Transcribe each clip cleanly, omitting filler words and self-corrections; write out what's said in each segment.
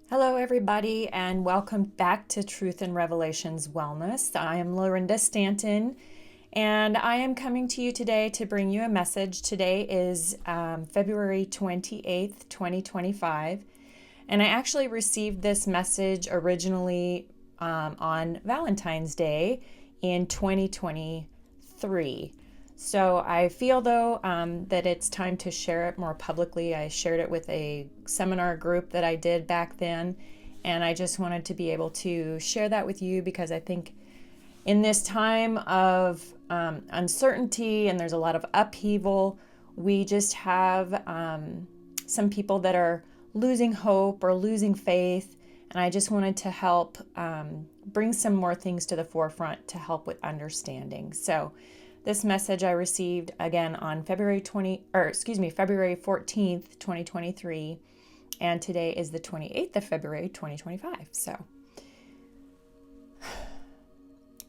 Hello, everybody, and welcome back to Truth and Revelations Wellness. I am Lorinda Stanton, and I am coming to you today to bring you a message. Today is February 28th, 2025, and I actually received this message originally on Valentine's Day in 2023. So I feel, though, that it's time to share it more publicly. I shared it with a seminar group that I did back then, and I just wanted to be able to share that with you because I think in this time of uncertainty and there's a lot of upheaval, we just have some people that are losing hope or losing faith, and I just wanted to help bring some more things to the forefront to help with understanding. So this message I received again on February 14th, 2023, and today is the 28th of February, 2025.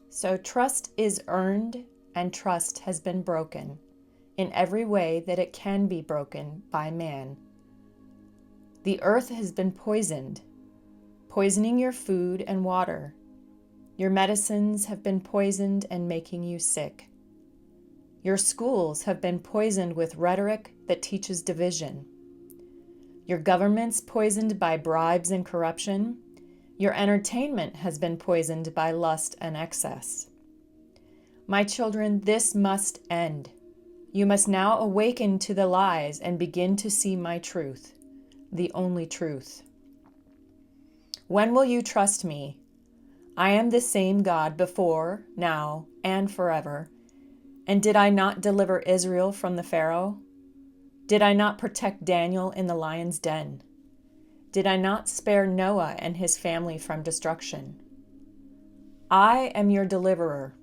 So trust is earned and trust has been broken in every way that it can be broken by man. The earth has been poisoned, poisoning your food and water. Your medicines have been poisoned and making you sick. Your schools have been poisoned with rhetoric that teaches division. Your government's poisoned by bribes and corruption. Your entertainment has been poisoned by lust and excess. My children, this must end. You must now awaken to the lies and begin to see my truth, the only truth. When will you trust me? I am the same God before, now, and forever. And did I not deliver Israel from the Pharaoh? Did I not protect Daniel in the lion's den? Did I not spare Noah and his family from destruction? I am your deliverer.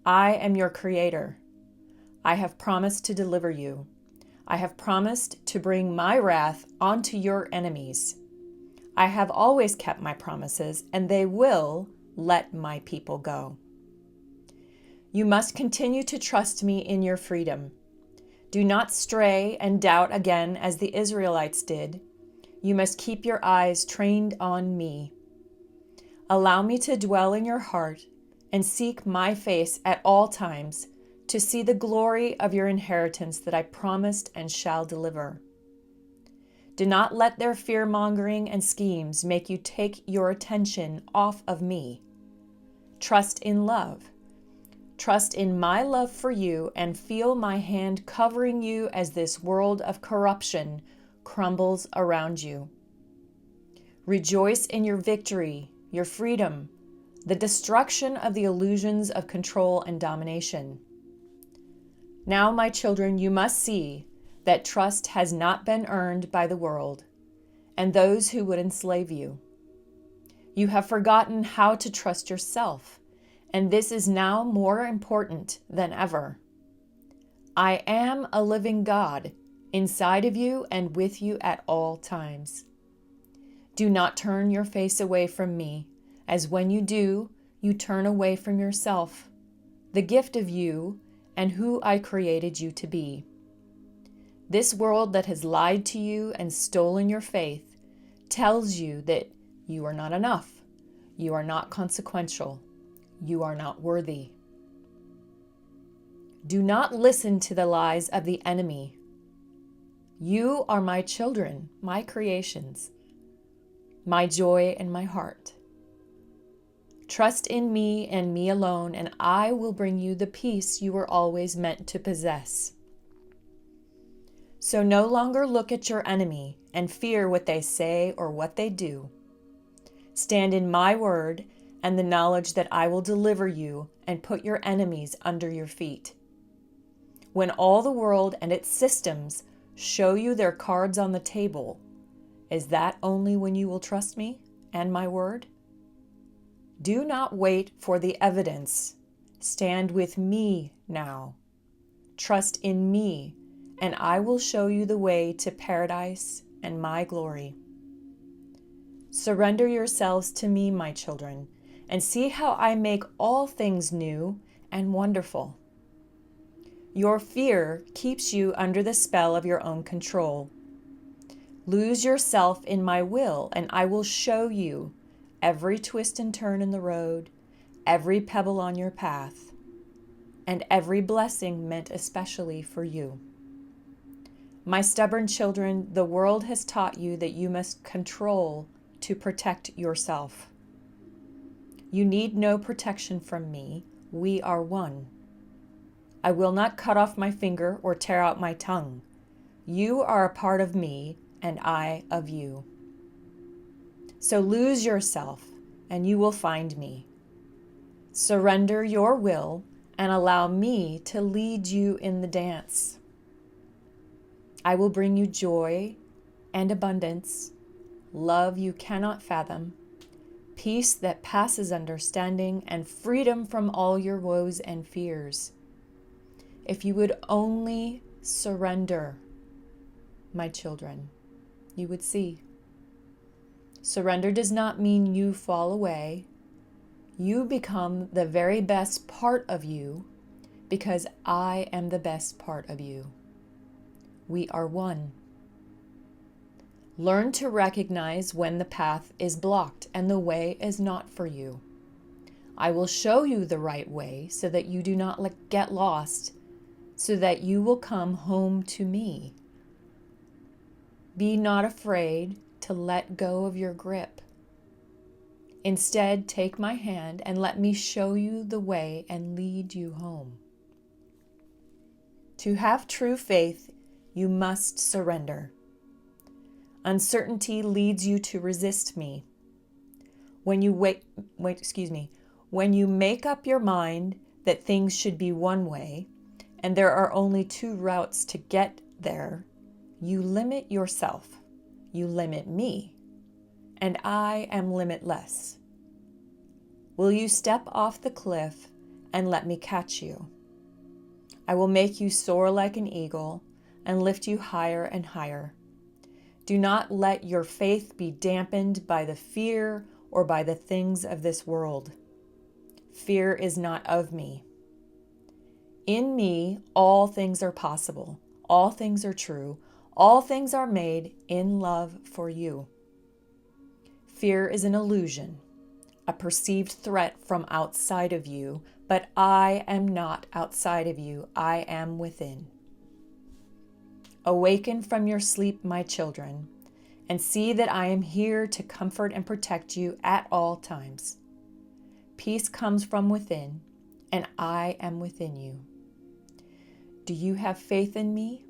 I am your creator. I have promised to deliver you. I have promised to bring my wrath onto your enemies. I have always kept my promises, and they will let my people go. You must continue to trust me in your freedom. Do not stray and doubt again as the Israelites did. You must keep your eyes trained on me. Allow me to dwell in your heart and seek my face at all times to see the glory of your inheritance that I promised and shall deliver. Do not let their fear-mongering and schemes make you take your attention off of me. Trust in love. Trust in my love for you and feel my hand covering you as this world of corruption crumbles around you. Rejoice in your victory, your freedom, the destruction of the illusions of control and domination. Now, my children, you must see that trust has not been earned by the world and those who would enslave you. You have forgotten how to trust yourself, and this is now more important than ever. I am a living God inside of you and with you at all times. Do not turn your face away from me, as when you do, you turn away from yourself, the gift of you and who I created you to be. This world that has lied to you and stolen your faith tells you that you are not enough, you are not consequential, you are not worthy. Do not listen to the lies of the enemy. You are my children, my creations, my joy and my heart. Trust in me and me alone, and I will bring you the peace you were always meant to possess. So no longer look at your enemy and fear what they say or what they do. Stand in my word and the knowledge that I will deliver you and put your enemies under your feet. When all the world and its systems show you their cards on the table, is that only when you will trust me and my word? Do not wait for the evidence. Stand with me now. Trust in me, and I will show you the way to paradise and my glory. Surrender yourselves to me, my children, and see how I make all things new and wonderful. Your fear keeps you under the spell of your own control. Lose yourself in my will, and I will show you every twist and turn in the road, every pebble on your path, and every blessing meant especially for you. My stubborn children, the world has taught you that you must control to protect yourself. You need no protection from me. We are one. I will not cut off my finger or tear out my tongue. You are a part of me, and I of you. So lose yourself, and you will find me. Surrender your will and allow me to lead you in the dance. I will bring you joy and abundance, love you cannot fathom, peace that passes understanding, and freedom from all your woes and fears. If you would only surrender, my children, you would see. Surrender does not mean you fall away. You become the very best part of you because I am the best part of you. We are one. Learn to recognize when the path is blocked and the way is not for you. I will show you the right way so that you do not get lost, so that you will come home to me. Be not afraid to let go of your grip. Instead, take my hand and let me show you the way and lead you home. To have true faith, you must surrender. Uncertainty leads you to resist me. When you when you make up your mind that things should be one way and there are only two routes to get there, you limit yourself. You limit me, and I am limitless. Will you step off the cliff and let me catch you? I will make you soar like an eagle and lift you higher and higher. Do not let your faith be dampened by the fear or by the things of this world. Fear is not of me. In me, all things are possible. All things are true. All things are made in love for you. Fear is an illusion, a perceived threat from outside of you, but I am not outside of you. I am within. Awaken from your sleep, my children, and see that I am here to comfort and protect you at all times. Peace comes from within, and I am within you. Do you have faith in me?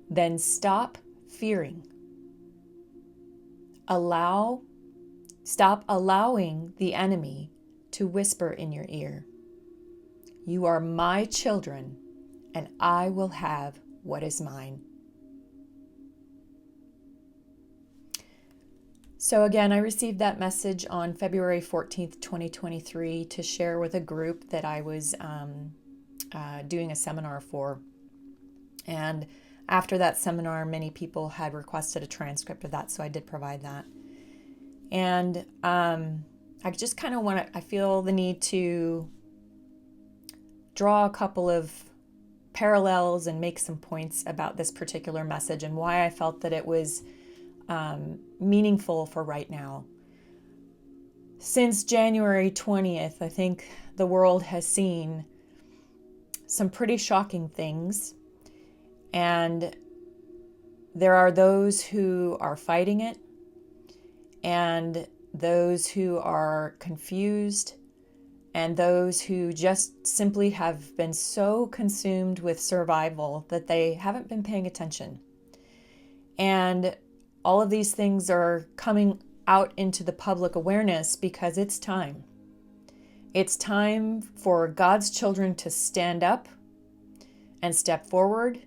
Then stop fearing. Stop allowing the enemy to whisper in your ear. You are my children, and I will have what is mine. So again, I received that message on February 14th, 2023 to share with a group that I was doing a seminar for. And after that seminar, many people had requested a transcript of that, so I did provide that. And I just kind of I feel the need to draw a couple of parallels and make some points about this particular message and why I felt that it was meaningful for right now. Since January 20th, I think the world has seen some pretty shocking things, and there are those who are fighting it and those who are confused and those who just simply have been so consumed with survival that they haven't been paying attention. And all of these things are coming out into the public awareness because it's time. It's time for God's children to stand up and step forward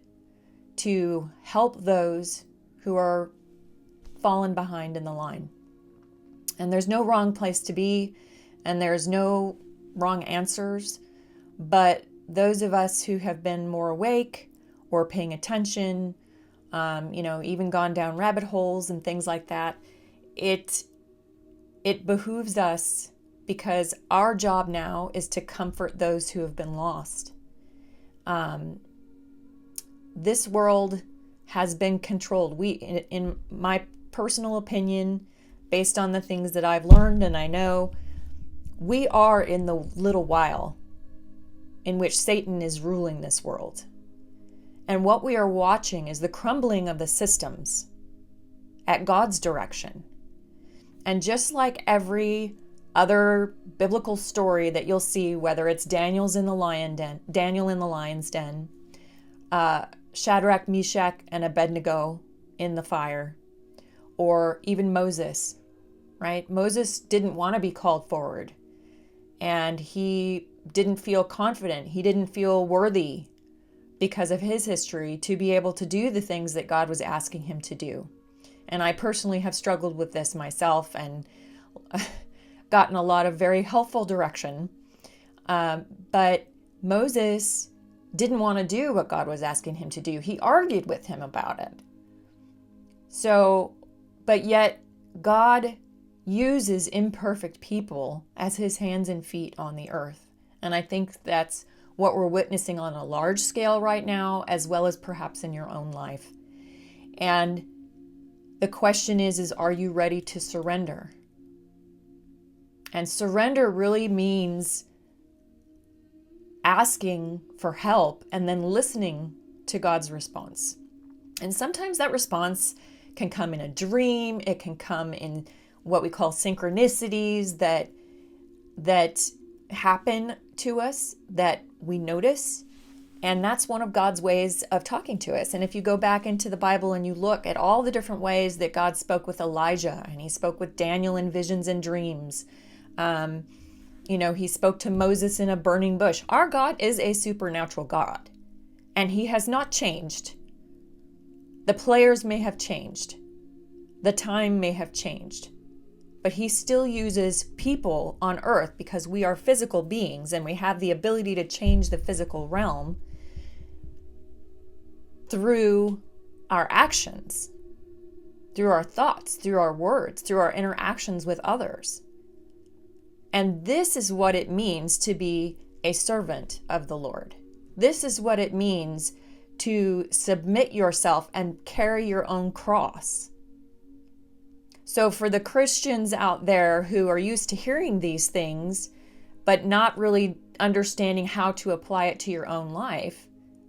to help those who are fallen behind in the line. And there's no wrong place to be, and there's no wrong answers, but those of us who have been more awake or paying attention, even gone down rabbit holes and things like that, it behooves us, because our job now is to comfort those who have been lost. This world has been controlled. In my personal opinion, based on the things that I've learned and I know, we are in the little while in which Satan is ruling this world. And what we are watching is the crumbling of the systems at God's direction. And just like every other biblical story that you'll see, whether it's Daniel in the lion's den, Shadrach, Meshach, and Abednego in the fire, or even Moses, right? Moses didn't want to be called forward, and he didn't feel confident. He didn't feel worthy because of his history to be able to do the things that God was asking him to do. And I personally have struggled with this myself and gotten a lot of very helpful direction. But Moses didn't want to do what God was asking him to do. He argued with him about it. But yet God uses imperfect people as his hands and feet on the earth. And I think that's what we're witnessing on a large scale right now, as well as perhaps in your own life. And the question is are you ready to surrender? And surrender really means asking for help and then listening to God's response. And sometimes that response can come in a dream. It can come in what we call synchronicities that happen to us that we notice. And that's one of God's ways of talking to us. And if you go back into the Bible and you look at all the different ways that God spoke with Elijah, and he spoke with Daniel in visions and dreams, he spoke to Moses in a burning bush. Our God is a supernatural God, and he has not changed. The players may have changed. The time may have changed. But he still uses people on earth because we are physical beings and we have the ability to change the physical realm through our actions, through our thoughts, through our words, through our interactions with others. And this is what it means to be a servant of the Lord. This is what it means to submit yourself and carry your own cross. So for the Christians out there who are used to hearing these things, but not really understanding how to apply it to your own life,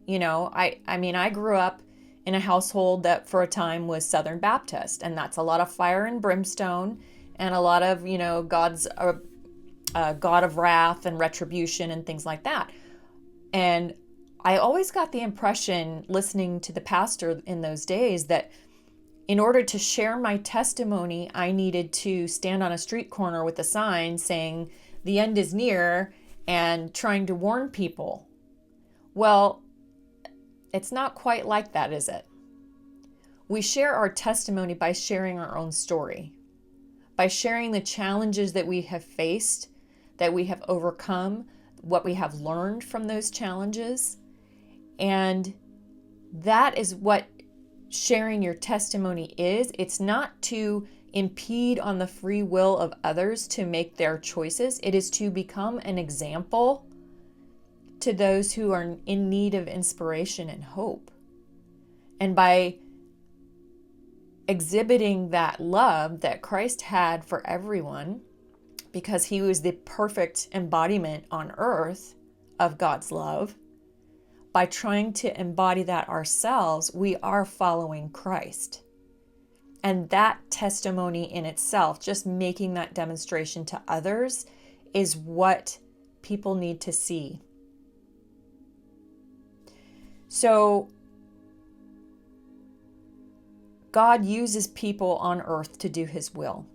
I grew up in a household that for a time was Southern Baptist, and that's a lot of fire and brimstone and a lot of, God's God of wrath and retribution and things like that. And I always got the impression, listening to the pastor in those days, that in order to share my testimony, I needed to stand on a street corner with a sign saying, "The end is near," and trying to warn people. Well, it's not quite like that, is it? We share our testimony by sharing our own story, by sharing the challenges that we have faced, that we have overcome, what we have learned from those challenges. And that is what sharing your testimony is. It's not to impede on the free will of others to make their choices. It is to become an example to those who are in need of inspiration and hope. And by exhibiting that love that Christ had for everyone, because he was the perfect embodiment on earth of God's love, by trying to embody that ourselves, we are following Christ. And that testimony in itself, just making that demonstration to others, is what people need to see. So God uses people on earth to do his will.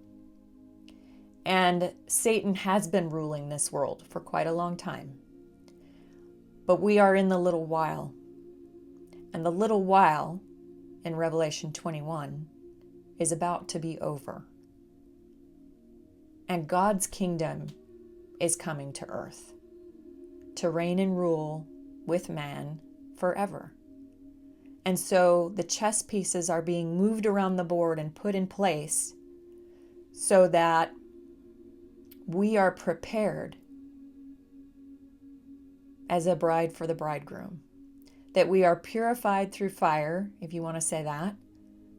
And Satan has been ruling this world for quite a long time. But we are in the little while. And the little while in Revelation 21 is about to be over. And God's kingdom is coming to earth to reign and rule with man forever. And so the chess pieces are being moved around the board and put in place so that we are prepared as a bride for the bridegroom, that we are purified through fire, if you want to say that,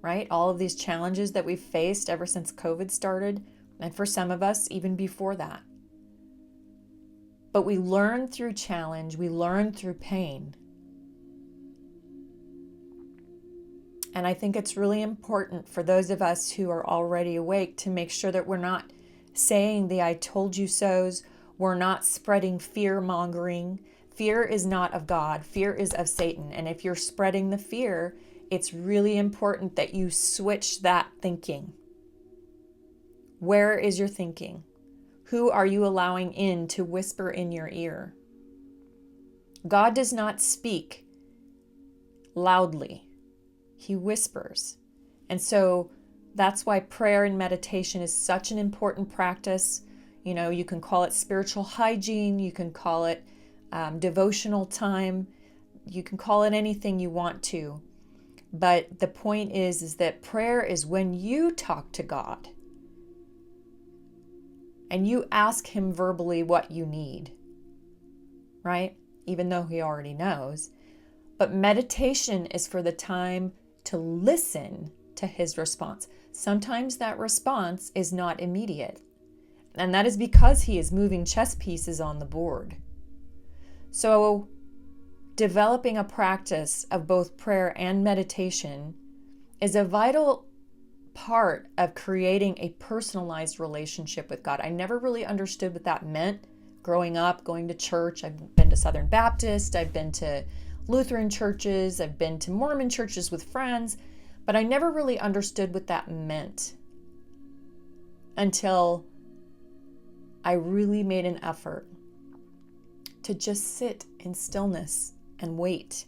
right? All of these challenges that we've faced ever since COVID started, and for some of us, even before that. But we learn through challenge, we learn through pain. And I think it's really important for those of us who are already awake to make sure that we're not saying the I told you so's, we're not spreading fear mongering. Fear is not of God, fear is of Satan. And if you're spreading the fear, it's really important that you switch that thinking. Where is your thinking? Who are you allowing in to whisper in your ear? God does not speak loudly. He whispers. And so that's why prayer and meditation is such an important practice. You know, you can call it spiritual hygiene. You can call it devotional time. You can call it anything you want to. But the point is that prayer is when you talk to God and you ask him verbally what you need, right? Even though he already knows. But meditation is for the time to listen to his response. Sometimes that response is not immediate. And that is because he is moving chess pieces on the board. So developing a practice of both prayer and meditation is a vital part of creating a personalized relationship with God. I never really understood what that meant growing up, going to church. I've been to Southern Baptist, I've been to Lutheran churches, I've been to Mormon churches with friends, but I never really understood what that meant until I really made an effort to just sit in stillness and wait.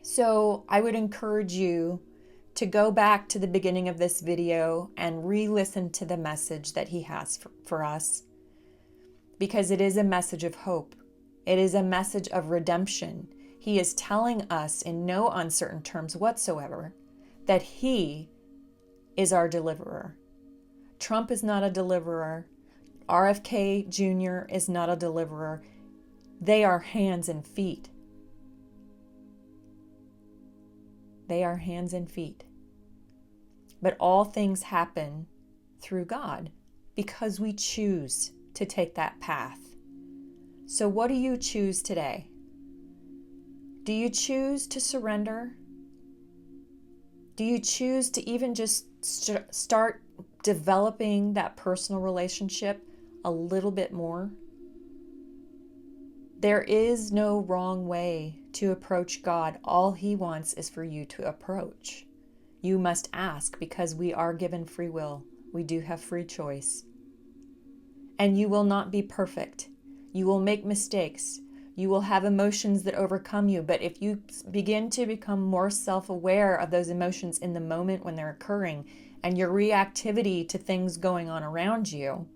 So I would encourage you to go back to the beginning of this video and re-listen to the message that he has for us, because it is a message of hope. It is a message of redemption. He is telling us in no uncertain terms whatsoever that he is our deliverer. Trump is not a deliverer. RFK Jr. is not a deliverer. They are hands and feet. They are hands and feet. But all things happen through God because we choose to take that path. So what do you choose today? Do you choose to surrender? Do you choose to even just start developing that personal relationship a little bit more? There is no wrong way to approach God. All he wants is for you to approach. You must ask because we are given free will. We do have free choice. And you will not be perfect. You will make mistakes. You will have emotions that overcome you. But if you begin to become more self-aware of those emotions in the moment when they're occurring and your reactivity to things going on around you,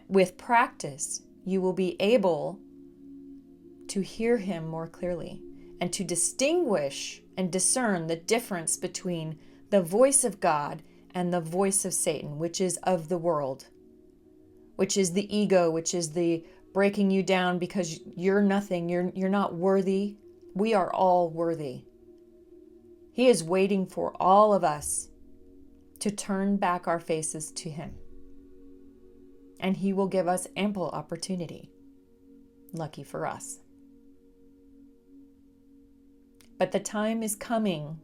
with practice, you will be able to hear him more clearly and to distinguish and discern the difference between the voice of God and the voice of Satan, which is of the world, which is the ego, which is the breaking you down because you're nothing, you're not worthy. We are all worthy. He is waiting for all of us to turn back our faces to him. And he will give us ample opportunity. Lucky for us. But the time is coming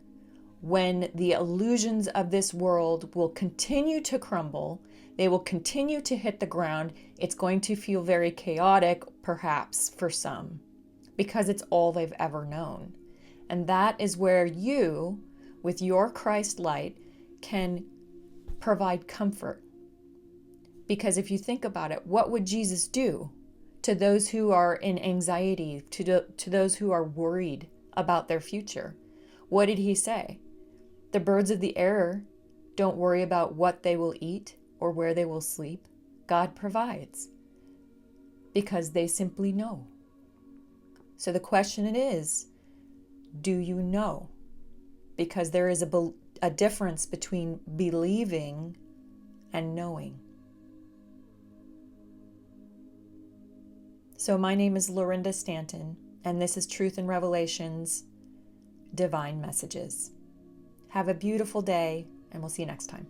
when the illusions of this world will continue to crumble. They will continue to hit the ground. It's going to feel very chaotic, perhaps, for some, because it's all they've ever known. And that is where you, with your Christ light, can provide comfort. Because if you think about it, what would Jesus do to those who are in anxiety, to those who are worried about their future? What did he say? The birds of the air don't worry about what they will eat or where they will sleep. God provides because they simply know. So the question is, do you know? Because there is a difference between believing and knowing. So my name is Lorinda Stanton, and this is Truth and Revelations, Divine Messages. Have a beautiful day, and we'll see you next time.